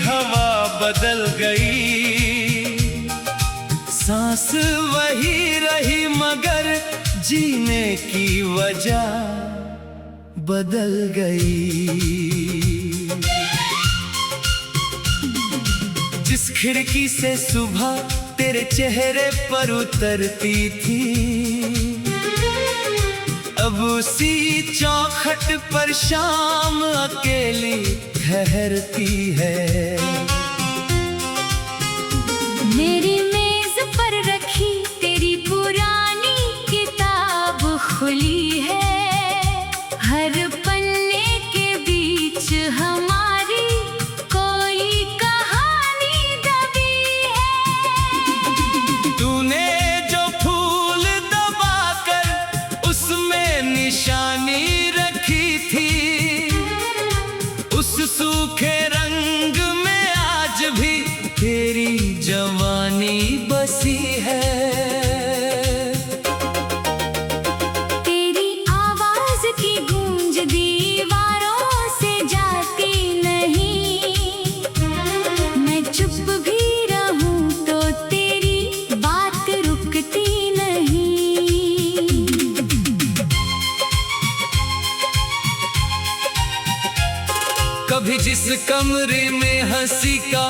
हवा बदल गई, सांस वही रही मगर जीने की वजह बदल गई। जिस खिड़की से सुबह तेरे चेहरे पर उतरती थी, अब उसी चौखट पर शाम अकेली ठहरती है। मेरी मेज पर रखी तेरी पुरानी किताब खुली है, हर पन्ने के बीच हमारी कोई कहानी दबी है। तूने जो फूल दबाकर उसमें निशानी रखी थी, उस सूखे रंग में आज भी तेरी जवानी बसी है। तेरी आवाज की गूंज दीवारों से जाती नहीं, मैं चुप भी रहूं तो तेरी बात रुकती नहीं। कभी जिस कमरे में हंसी का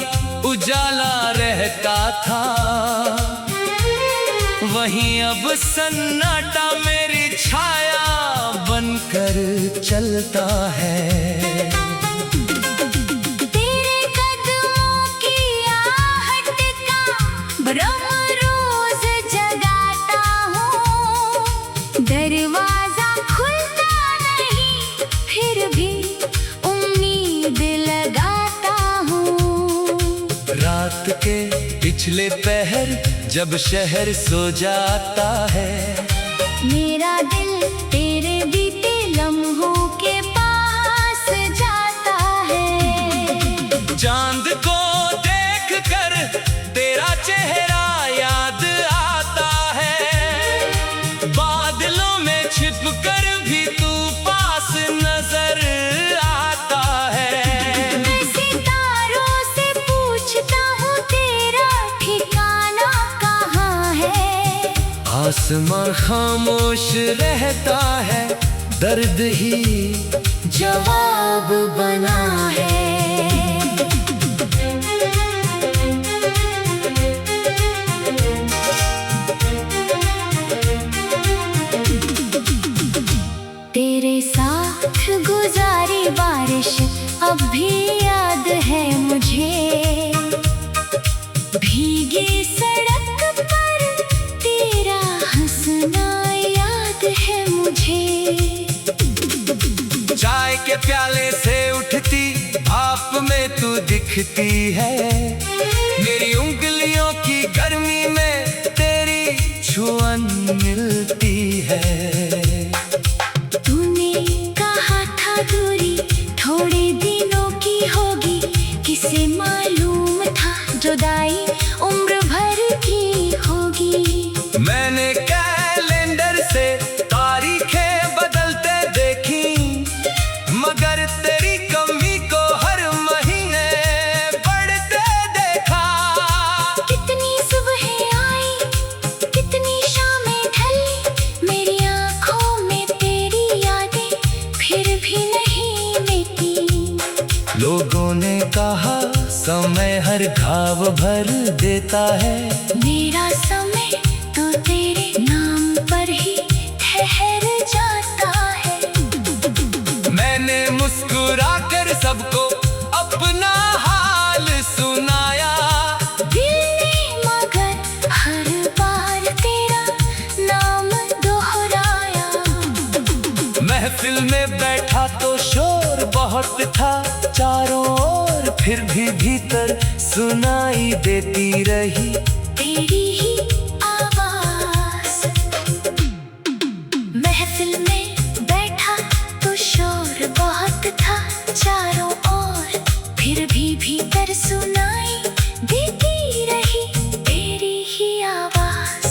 उजाला रहता था, वहीं अब सन्नाटा मेरी छाया बनकर चलता है। तेरे कदमों की आहट का भ्रम रोज जगाता हूँ, दरवाजा खुलता नहीं फिर भी उम्मीद लगाता हूँ। रात के पिछले पहर जब शहर सो जाता है, मेरा दिल तेरे बीते लम्हों के पास जाता है। चांद को देखकर तेरा चेहरा याद आता है, बादलों में छिपकर भी तू पास नजर आता है। मैं सितारों से पूछता हूँ तेरा ठिकाना कहाँ है, आसमां खामोश रहता है, दर्द ही जवाब बना है। तेरे साथ गुजारी बारिश अब भी याद है मुझे, भीगी सड़क पर तेरा हंसना याद है मुझे। चाय के प्याले से उठती भाप में तू दिखती है, मेरी उंगलियों की गर्मी में तेरी छुअन मिलती है। तूने कहा था दूरी थोड़े दिनों की होगी, किसे मालूम था जुदाई उम्र भर की होगी। मैंने कैलेंडर से तारीखें बदलते देखी, मगर तेरी कमी को हर महीने बढ़ते देखा। कितनी सुबहें आई कितनी शामें ढली, मेरी आंखों में तेरी यादें फिर भी नहीं मिटी। लोगों ने कहा समय हर घाव भर देता है, मेरा समय तो तेरे नाम पर ही ठहर जाता है। मैंने मुस्कुराकर सबको अपना हाल सुनाया, दिल ने मगर हर बार तेरा नाम दोहराया। महफिल में बैठा तो शोर बहुत था चारों ओर, फिर भी भीतर सुनाई देती रही तेरी ही आवाज। महफिल में बैठा तो शोर बहुत था चारों ओर, फिर भी भीतर सुनाई देती रही तेरी ही आवाज।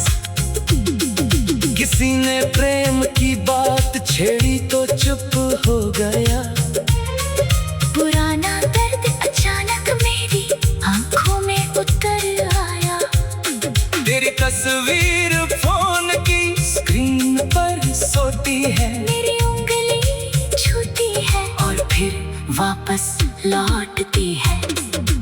किसी ने प्रेम की बात छेड़ी तो चुप हो गया, पुराना दर्द अचानक मेरी तेरी तस्वीर फोन की स्क्रीन पर सोती है, मेरी उंगली छूती है और फिर वापस लौटती है।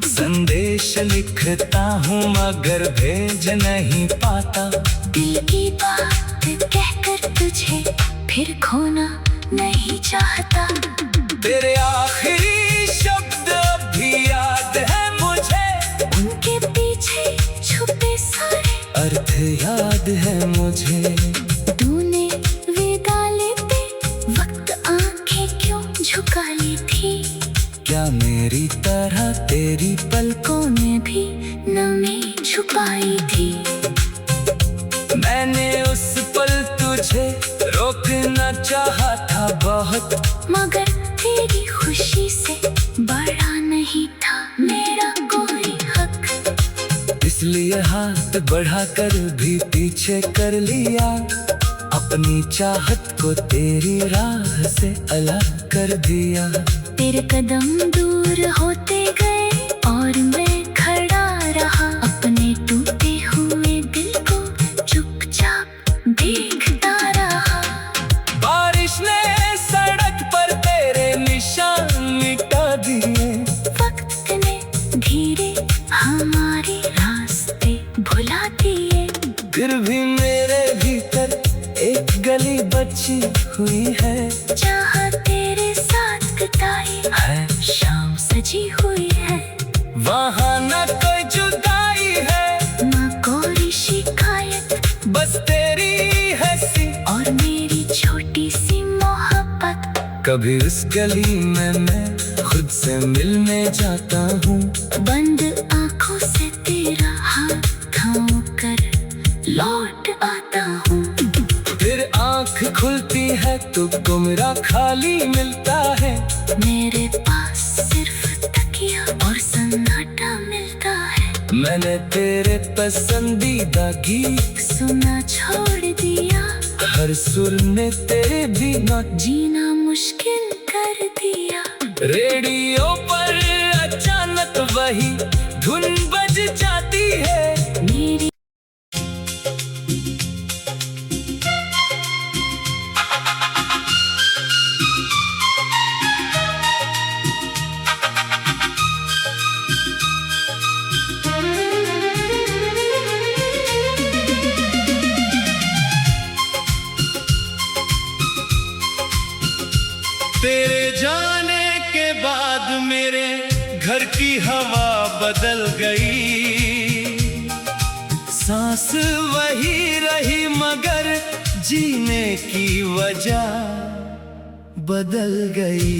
संदेश लिखता हूँ मगर भेज नहीं पाता, दिल की बात कहकर तुझे फिर खोना नहीं चाहता। तेरे आखिरी शब्द भी याद है मुझे, उनके पीछे छुपे सारे अर्थ याद है मुझे। तूने विदा लेते वक्त आंखें क्यों झुका ली थी? क्या मेरी तरह तेरी पलकों ने भी नमी छुपाई थी? मैंने उस पल तुझे रोकना चाहा था बहुत, मगर तेरी खुशी से बड़ा नहीं था मेरा कोई हक। इसलिए हाथ बढ़ाकर भी पीछे कर लिया, अपनी चाहत को तेरी राह से अलग कर दिया। तेरे कदम दूर होते गए और मैं खड़ा रहा, अपने टूटे हुए दिल को चुपचाप देखता रहा। बारिश ने सड़क पर तेरे निशान मिटा दिए, वक्त ने धीरे हमारे रास्ते भुला दिए। फिर भी मेरे भीतर एक गली बची हुई है, जहाँ तेरे साथ कटाई है शाम सजी हुई है। वहाँ न कोई जुदाई है, न कोई शिकायत, बस तेरी हंसी और मेरी छोटी सी मोहब्बत। कभी उस गली में मैं खुद से मिलने जाता हूँ, बंद आंखों से तेरा हाथ थाम कर लौट आता हूँ। फिर आँख खुलती है तो कमरा खाली मिलता है, मेरे पास सिर्फ तकिया और सन्नाटा मिलता है। मैंने तेरे पसंदीदा गीत सुना छोड़ दिया, हर सुर ने तेरे बिना जीना मुश्किल कर दिया। रेडियो पर अचानक वही धुन बज जाती है, मेरी तेरे जाने के बाद मेरे घर की हवा बदल गई, सांस वही रही मगर जीने की वजह बदल गई।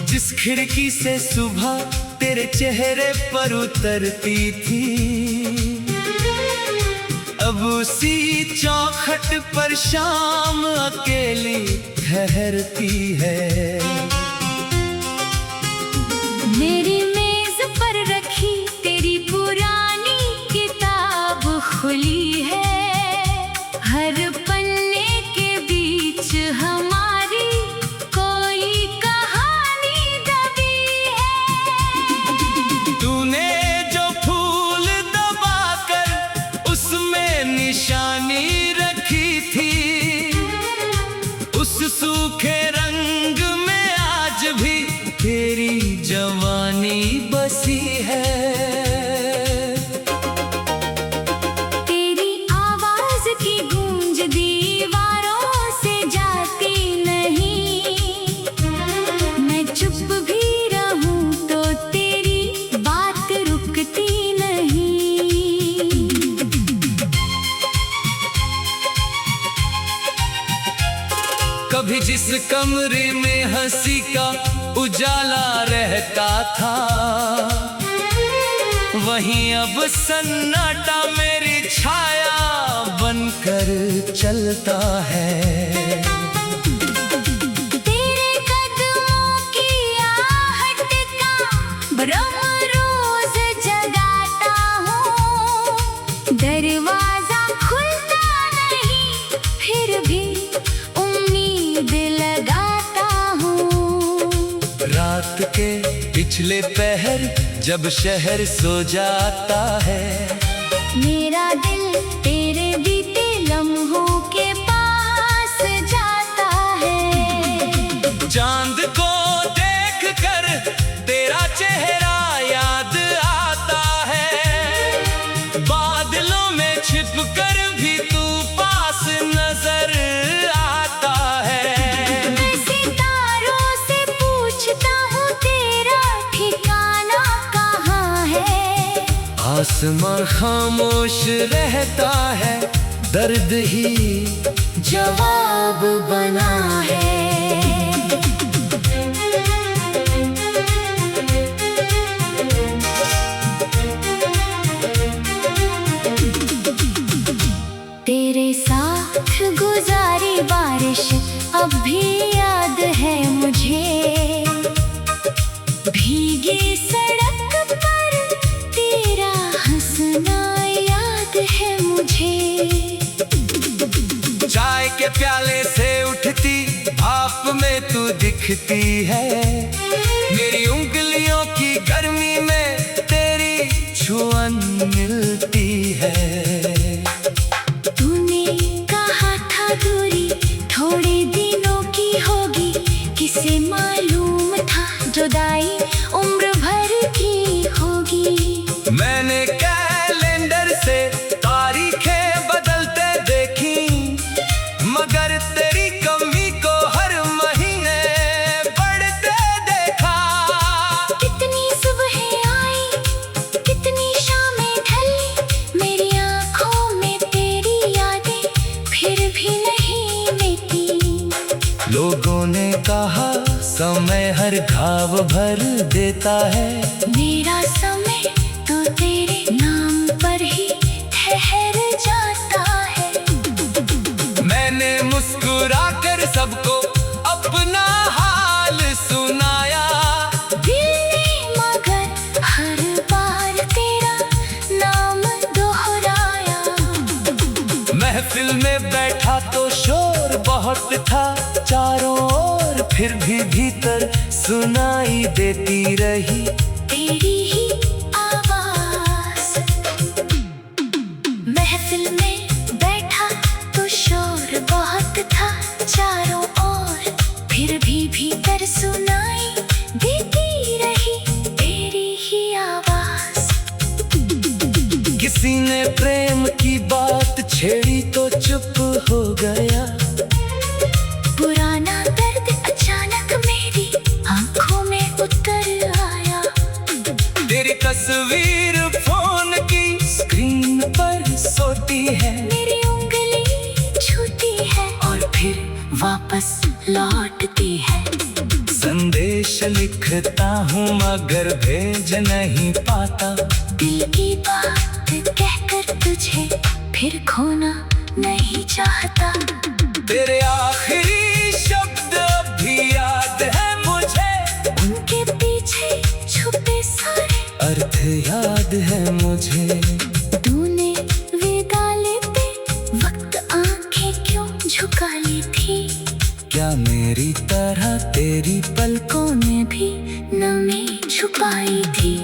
जिस खिड़की से सुबह तेरे चेहरे पर उतरती थी, अब उसी चौखट पर शाम अकेली ठहरती है। मेरी मेज पर रखी तेरी पुरानी किताब खुली है, हर पन्ने के बीच हमारी कोई कहानी दबी है। तूने जो फूल दबाकर उसमें निशानी रखी थी, उस सूखे रंग में आज भी तेरी जवानी बसी है। तेरी आवाज की गूंज दीवारों से जाती नहीं, मैं चुप भी रहूं तो तेरी बात रुकती नहीं। कभी जिस कमरे में हंसी का उजाला रहता था, वहीं अब सन्नाटा मेरी छाया बनकर चलता है। तेरे कदमों की आहट का भ्रम रोज जगाता हूँ, दरवाजा खुलता नहीं फिर भी उम्मीद लगाता हूँ। रात के पिछले पहर जब शहर सो जाता है। मेरा दिल तेरे बीते लम्हों के पास जाता है। चांद को देख कर तेरा चेहरा याद आता है। बादलों में छिप कर भी तू पास नजर आता है। मैं सितारों से पूछता हूँ तेरा ठिकाना कहाँ है। आसमां खामोश रहता है, दर्द ही जवाब बना है। तेरे साथ गुजारी बारिश अब भी याद है मुझे। भीगी सड़क पर तेरा हंसना याद है मुझे। चाय के प्याले से उठती भाप में तू दिखती है। मेरी उंगलियों की गर्मी में तेरी छुअन मिलती है। तूने कहा था दूरी थोड़े दिनों की होगी, किसे मालूम था जुदाई उम्र भर की होगी। मैंने कैलेंडर से तारीखें बदलते देखी, मगर तेरी कमी को हर महीने बढ़ते देखा। कितनी सुबहें आई, कितनी शामें ढली, मेरी आंखों में तेरी यादें फिर भी नहीं मिटी। लोगों ने कहा समय हर घाव भर देता है। मेरा समय तो तेरे नाम पर ही ठहर जाता है। मैंने मुस्कुरा कर सबको अपना हाल सुनाया। दिल ने मगर हर बार तेरा नाम दोहराया। महफिल में बैठा तो शोर बहुत था चारों ओर, फिर भी भीतर सुनाई देती रही तेरी ही आवाज। महफिल में बैठा तो शोर बहुत था चारों ओर, फिर भी भीतर सुनाई देती रही तेरी ही आवाज। किसी ने प्रेम की बात छेड़ी तो चुप हो गया। पुराना दर्द अचानक मेरी आंखों में उतर आया। तेरी तस्वीर फोन की स्क्रीन पर सोती है। मेरी उंगली छूती है और फिर वापस लौटती है। संदेश लिखता हूँ मगर भेज नहीं पाता। दिल की बात कहकर तुझे फिर खोना नहीं चाहता। तेरे आखिरी शब्द भी याद है मुझे। उनके पीछे छुपे सारे अर्थ याद है मुझे। तूने विदा लेते वक्त आंखें क्यों झुका ली थी। क्या मेरी तरह तेरी पलकों ने भी नमी छुपाई थी।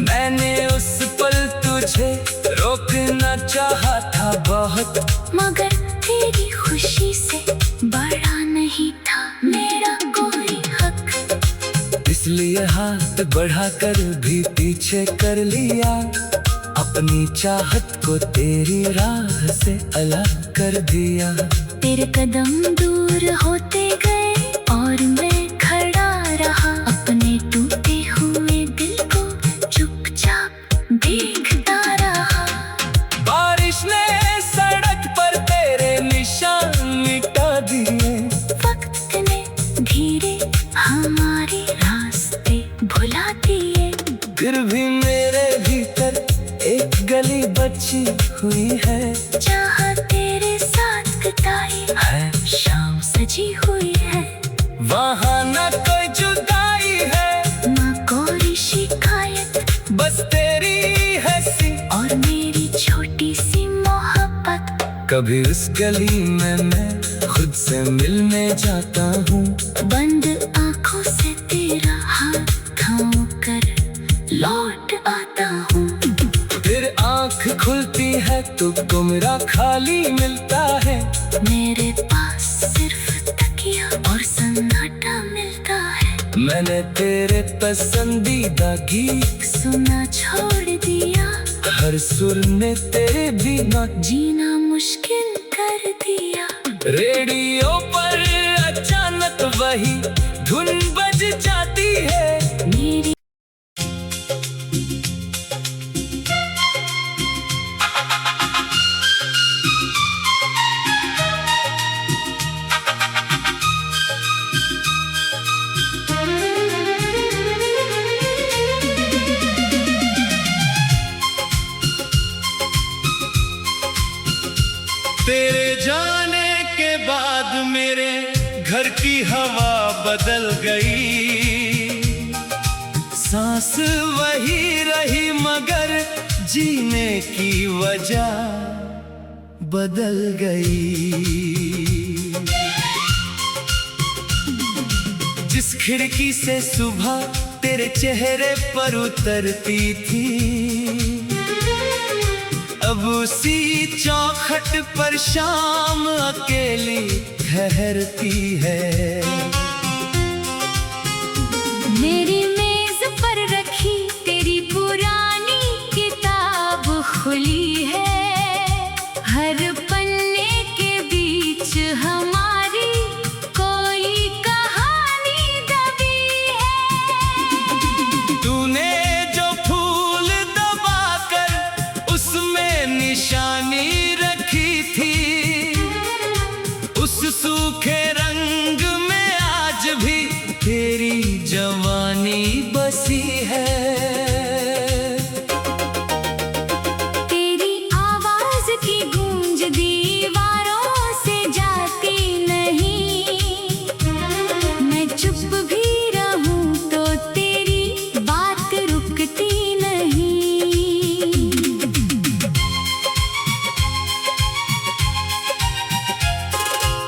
मैंने उस पल तुझे रोकना चाहा था बहुत, मगर तेरी खुशी से बड़ा नहीं था मेरा कोई हक। इसलिए हाथ बढ़ाकर भी पीछे कर लिया। अपनी चाहत को तेरी राह से अलग कर दिया। तेरे कदम दूर होते गए और मैं खड़ा रहा। अपने टूटे हुए दिल को चुपचाप देखता रहा। बारिश ने सड़क पर तेरे निशान मिटा दिए। वक्त ने धीरे हमारे रास्ते भुला दिए। फिर भी मेरे भीतर एक गली बची हुई है। जहाँ तेरे साथ कटाई है शाम सजी हुई है। वहाँ न कोई जुदाई है, न कोई शिकायत, बस तेरी हंसी और मेरी छोटी सी मोहब्बत। कभी उस गली में मैं खुद से मिलने जाता हूँ। बंद आंखों से तेरा हाथ थाम कर लौट आता हूँ। फिर आँख खुलती है तो कमरा खाली मिलता है। मेरे पास सिर्फ तकिया और सन्नाटा मिलता है। मैंने तेरे पसंदीदा गीत सुना छोड़ दिया, हर सुर ने तेरे बिना जीना मुश्किल कर दिया। रेडियो पर अचानक वही धुन बज जाती है। मेरी तेरे जाने के बाद मेरे घर की हवा बदल गई। सांस वही रही मगर जीने की वजह बदल गई। जिस खिड़की से सुबह तेरे चेहरे पर उतरती थी, अब उसी चौखट पर शाम अकेली ठहरती है। मेरी मेज पर रखी तेरी पुरानी किताब खुली है। हर पन्ने के बीच हमारी कोई कहानी दबी है। तूने जो फूल दबाकर उसमें निशानी रखी थी, उस सूखे रंग में आज भी तेरी जवानी बसी है। तेरी आवाज की गूंज दीवारों से जाती नहीं। मैं चुप भी रहूं तो तेरी बात रुकती नहीं।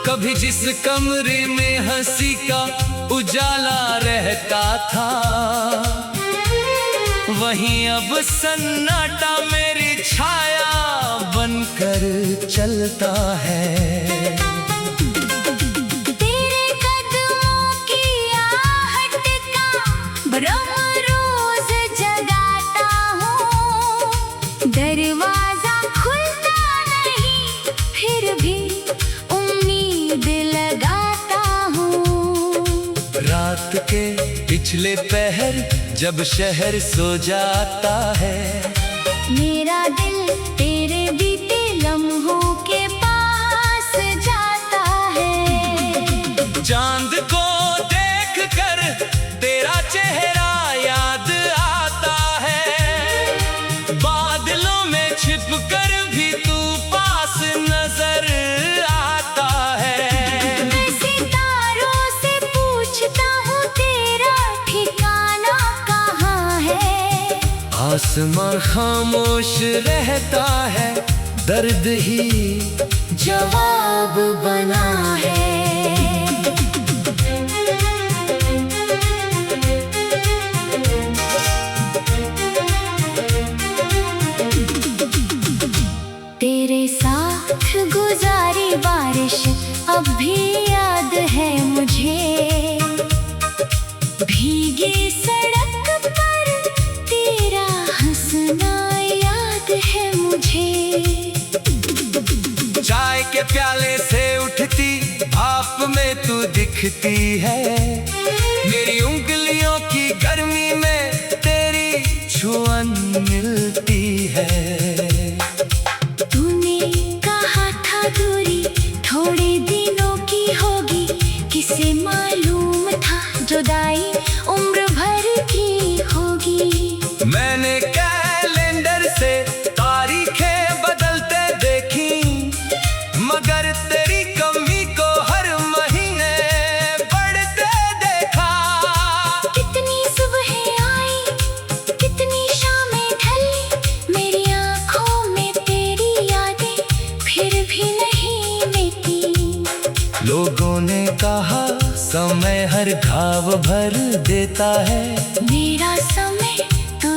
कभी जिस कमरे में हंसी का उजाला रहता था, वहीं अब सन्नाटा मेरी छाया बनकर चलता है। तेरे कदमों की आहट का भ्रम रोज जगाता हूँ। दरवाजा खुलता नहीं फिर भी उम्मीद लगाता हूँ। रात के पिछले पहर जब शहर सो जाता है, मेरा दिल तेरे बीते लम्हों के पास जाता है। चांद को देखकर तेरा चेहरा याद आता है। बादलों में छिपकर भी तू पास नजर आता है। मैं सितारों से पूछता हूँ तेरा ठिकाना कहाँ है। आसमां खामोश रहता है, दर्द ही जवाब बना है। तेरे साथ गुजारी बारिश अब भी याद है मुझे। भीगी सड़क पर तेरा हंसना याद है मुझे। चाय के प्याले से उठती भाप में तू दिखती है। मेरी उंगलियों की गर्मी में तेरी छुअन मिलती है। तूने कहा था दूरी थोड़े दिनों की होगी, किसे मालूम था जुदाई उम्र भर की होगी। मैंने कैलेंडर से तारीखें बदलते देखी, मगर तेरी कमी को हर महीने बढ़ते देखा। कितनी सुबहें आई, कितनी शामें ढली, मेरी आंखों में तेरी यादें फिर भी नहीं मिटी। लोगों ने कहा समय हर घाव भर देता है। मेरा समय तो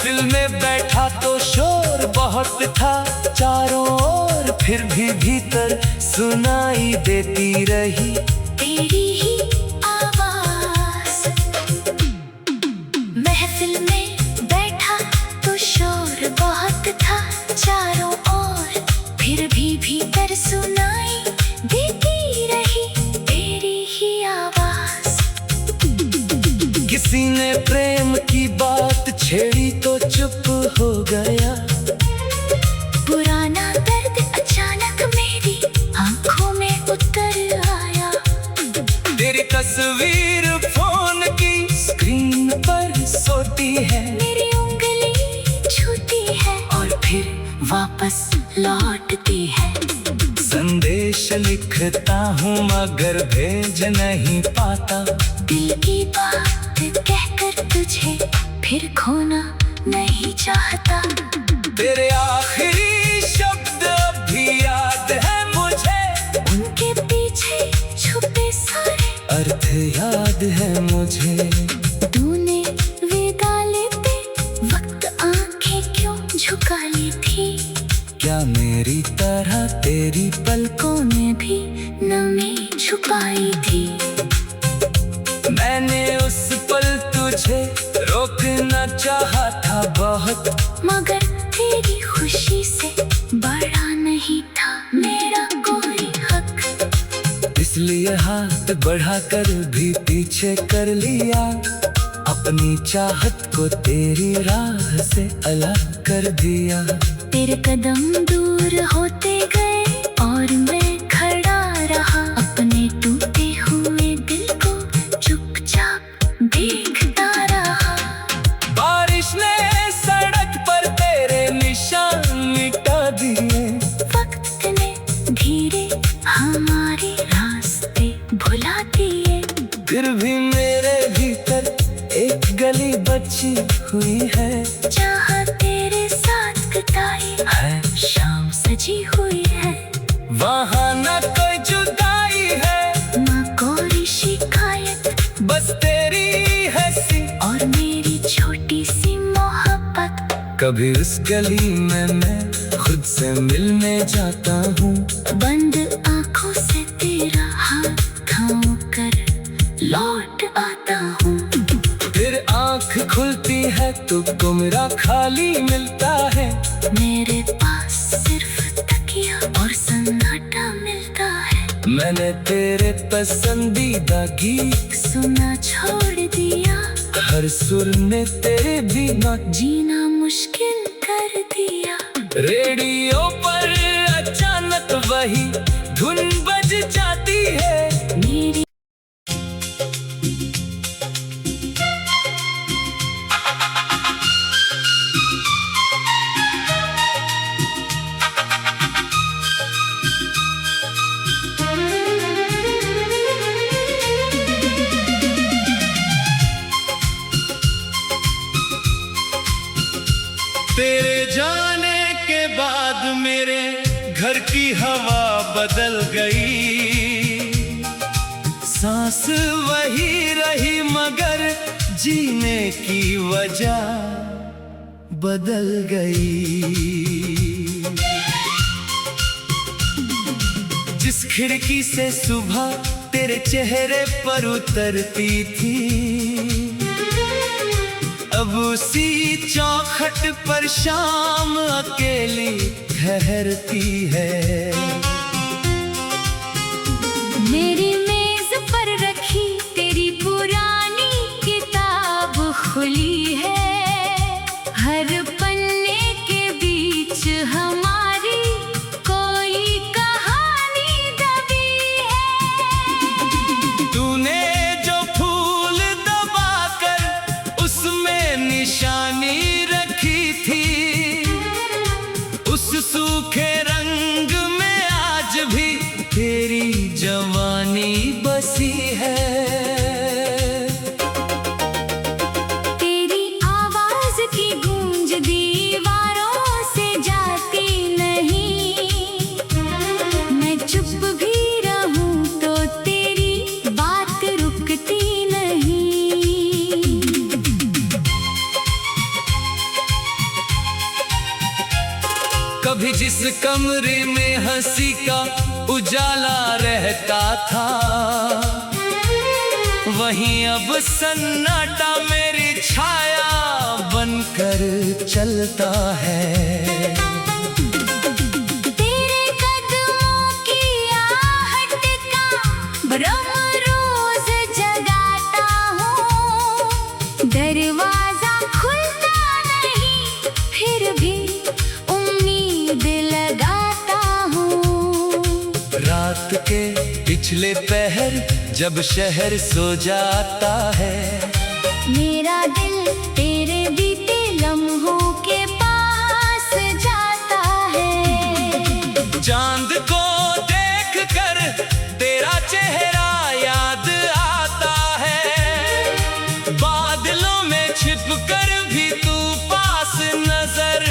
महफिल में बैठा तो शोर बहुत था चारों ओर, फिर भी भीतर सुनाई देती रही तेरी ही आवाज। महफिल में बैठा तो शोर बहुत था चारों ओर, फिर भी भीतर सुनाई देती रही तेरी ही आवाज। किसी ने प्रेम की बात छेड़ी तो चुप हो गया, पुराना दर्द अचानक मेरी आंखों में उतर आया। तेरी तस्वीर फोन की स्क्रीन पर सोती है, मेरी उंगली छूती है और फिर वापस लौटती है। संदेश लिखता हूँ मगर भेज नहीं पाता, दिल की बात कहकर तुझे फिर खोना नहीं चाहता। तेरे आखिरी शब्द भी याद है मुझे, उनके पीछे छुपे सारे अर्थ याद है मुझे। तूने विदा लेते वक्त आंखें क्यों झुका ली थी? क्या मेरी तरह तेरी पलकों में भी नमी छुपाई थी? मैंने उस पल तुझे रोकना चाहा था बहुत, मगर तेरी खुशी से बड़ा नहीं था मेरा कोई हक। इसलिए हाथ बढ़ाकर भी पीछे कर लिया, अपनी चाहत को तेरी राह से अलग कर दिया। तेरे कदम दूर होते गए और मैं खड़ा रहा, अपने टूटे हुए दिल को चुपचाप देखता रहा। बारिश ने सड़क पर तेरे निशान मिटा दिए, वक्त ने धीरे हमारे रास्ते भुला दिए। फिर भी मेरे भीतर एक गली बची हुई है, जहाँ तेरे साथ बिताई है शाम सजी हुई है। वहाँ न कोई जुदाई है, न कोई शिकायत, बस तेरी हंसी और मेरी छोटी सी मोहब्बत। कभी उस गली में मैं खुद से मिलने जाता हूँ, बंद आंखों से तेरा हाथ थाम कर लौट आता हूँ। फिर आँख खुलती है तो मेरा खाली मिलता है, मेरे पास सिर्फ तकिया और सन्नाटा मिलता है। मैंने तेरे पसंदीदा गीत सुना छोड़ दिया, हर सुर ने तेरे बिना जीना मुश्किल कर दिया। रेडियो पर अचानक वही धुन बज जाती है, मेरी तेरे जाने के बाद मेरे घर की हवा बदल गई, सांस वही रही मगर जीने की वजह बदल गई। जिस खिड़की से सुबह तेरे चेहरे पर उतरती थी, अब उसी चौखट पर शाम अकेली ठहरती है। मेरी मेज पर रखी तेरी पुरानी किताब खुली है, हर पन्ने के बीच हमारी कोई कहानी दबी है। तूने जो फूल दबाकर उसमें निशानी रखी थी, उस सूखे रंग में कभी जिस कमरे में हंसी का उजाला रहता था, वहीं अब सन्नाटा मेरी छाया बनकर चलता है। तेरे कदमों की आहट का भ्रम रोज जगाता हूँ, दरवाजा खुलता नहीं फिर भी उम्मीद लगाता हूँ। रात के पिछले पहर जब शहर सो जाता है, मेरा दिल तेरे बीते लम्हों के पास जाता है। चांद को देखकर तेरा चेहरा याद आता है, बादलों में छिपकर भी तू पास नजर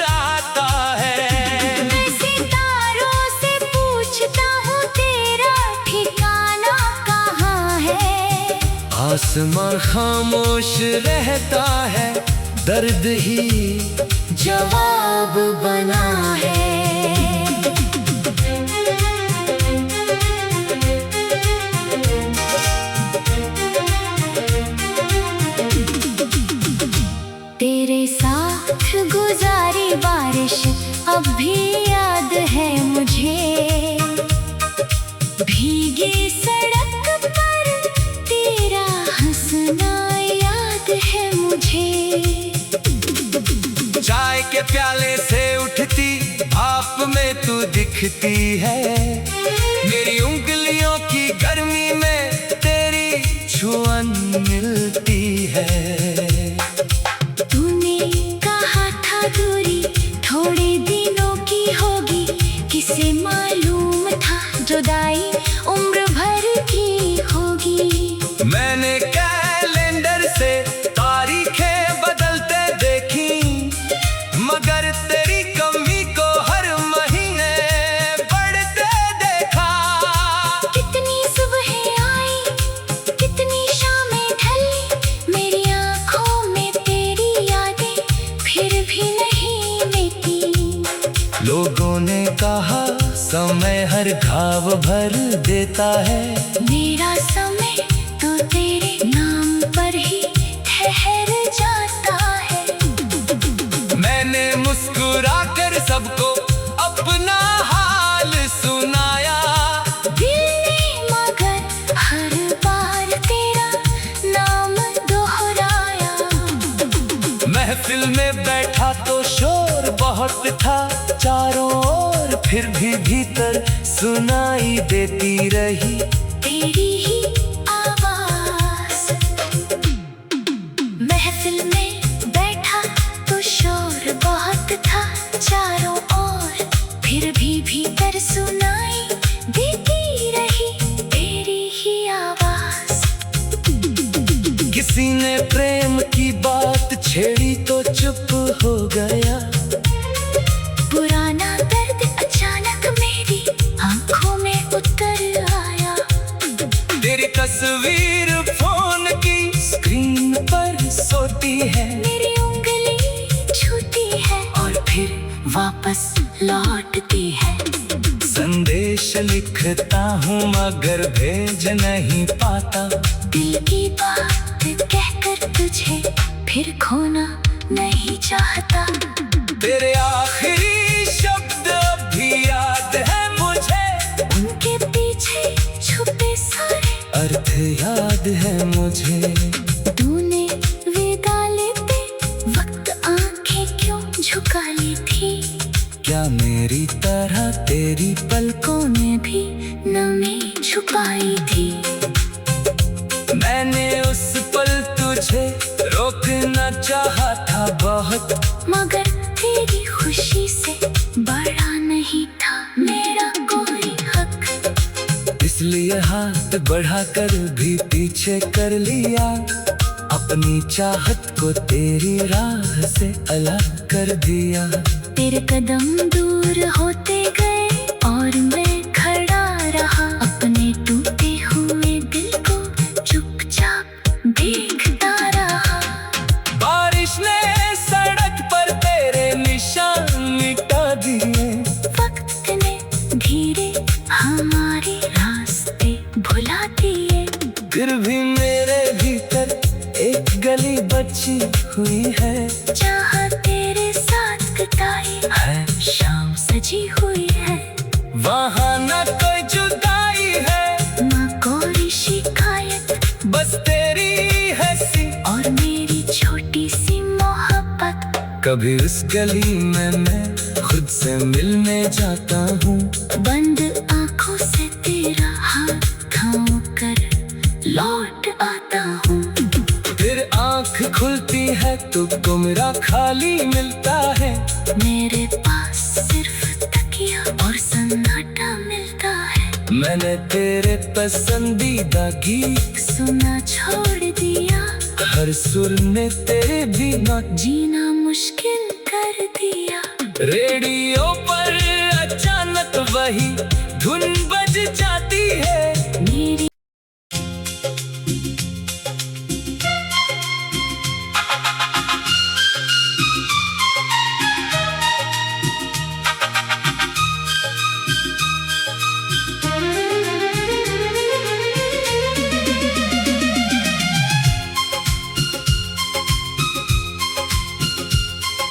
आता है। मैं सितारों से पूछता हूँ तेरा ठिकाना कहाँ है, आसमां खामोश रहता है, दर्द ही जवाब बना है। तेरे साथ गुजारी बारिश अब भी याद है मुझे, भीगी सड़क पर तेरा हंसना याद है मुझे। चाय के प्याले से उठती भाप में तू दिखती है, मेरी उंगलियों की गर्मी में तेरी छुअन मिलती है। तूने कहा था दूरी थोड़े दिनों की होगी, किसे मालूम था जुदाई उम्र भर की होगी। मैंने कैलेंडर से तारीखें बदलते देखी, मगर तेरी कमी को हर महीने बढ़ते देखा। कितनी सुबहें आई कितनी शामें ढली, मेरी आंखों में तेरी यादें फिर भी नहीं मिटी। लोगों ने कहा समय हर घाव भर देता है, मेरा समय तो तेरे नाम पर ही ठहर जाता है। मैंने मुस्कुराकर सबको अपना हाल सुनाया, दिल ने मगर हर बार तेरा नाम दोहराया। महफिल में बैठा तो शोर बहुत था चारों ओर, फिर भी भीतर सुनाई देती रही तेरी ही आवाज। महफिल में बैठा तो शोर बहुत था चारों ओर, फिर भी भीतर सुनाई देती रही तेरी ही आवाज। किसी ने प्रेम की बात छेड़ी तो चुप हो गया, पुराना दर्द अचानक मेरी आंखों में उतर आया। तेरी तस्वीर फोन की स्क्रीन पर सोती है, मेरी उंगली छूती है और फिर वापस लौटती है। संदेश लिखता हूँ मगर भेज नहीं पाता, दिल की बात कहकर तुझे फिर खोना नहीं चाहता। तेरे आखिरी शब्द भी याद है मुझे, उनके पीछे छुपे सारे अर्थ याद है मुझे। तूने विदा लेते वक्त आंखें क्यों झुका ली थी, क्या मेरी तरह तेरी पलकों में भी नमी छुपाई थी। मैंने उस पल तुझे रोकना चाहा था बहुत, मगर तेरी खुशी से बड़ा नहीं था मेरा कोई हक। इसलिए हाथ बढ़ाकर भी पीछे कर लिया, अपनी चाहत को तेरी राह से अलग कर दिया। तेरे कदम दूर होते गए और मैं खड़ा रहा, अपने टूटे हुए दिल को चुपचाप देखता रहा। बारिश ने सड़क पर तेरे निशान मिटा दिए, गली बची हुई है, जहाँ तेरे साथ कटाई है शाम सजी हुई है। वहाँ न कोई जुदाई है, न कोई शिकायत, बस तेरी हंसी और मेरी छोटी सी मोहब्बत। कभी उस गली में मैं खुद से मिलने जाता हूँ, बंद आंखों से तेरा हाथ थाम कर लौट आता हूँ। फिर आँख खुलती है तो कमरा खाली मिलता है, मेरे पास सिर्फ तकिया और सन्नाटा मिलता है। मैंने तेरे पसंदीदा गीत सुना छोड़ दिया, हर सुर ने तेरे बिना जीना मुश्किल कर दिया। रेडियो पर अचानक वही धुन बज जाती है, मेरी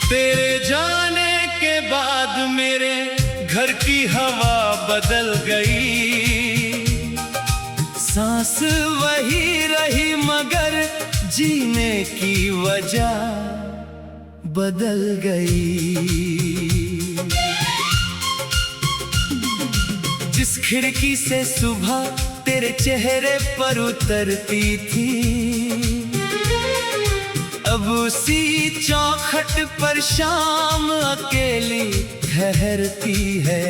तेरे जाने के बाद मेरे घर की हवा बदल गई, सांस वही रही मगर जीने की वजह बदल गई। जिस खिड़की से सुबह तेरे चेहरे पर उतरती थी, अब उसी चौखट पर शाम अकेली ठहरती है।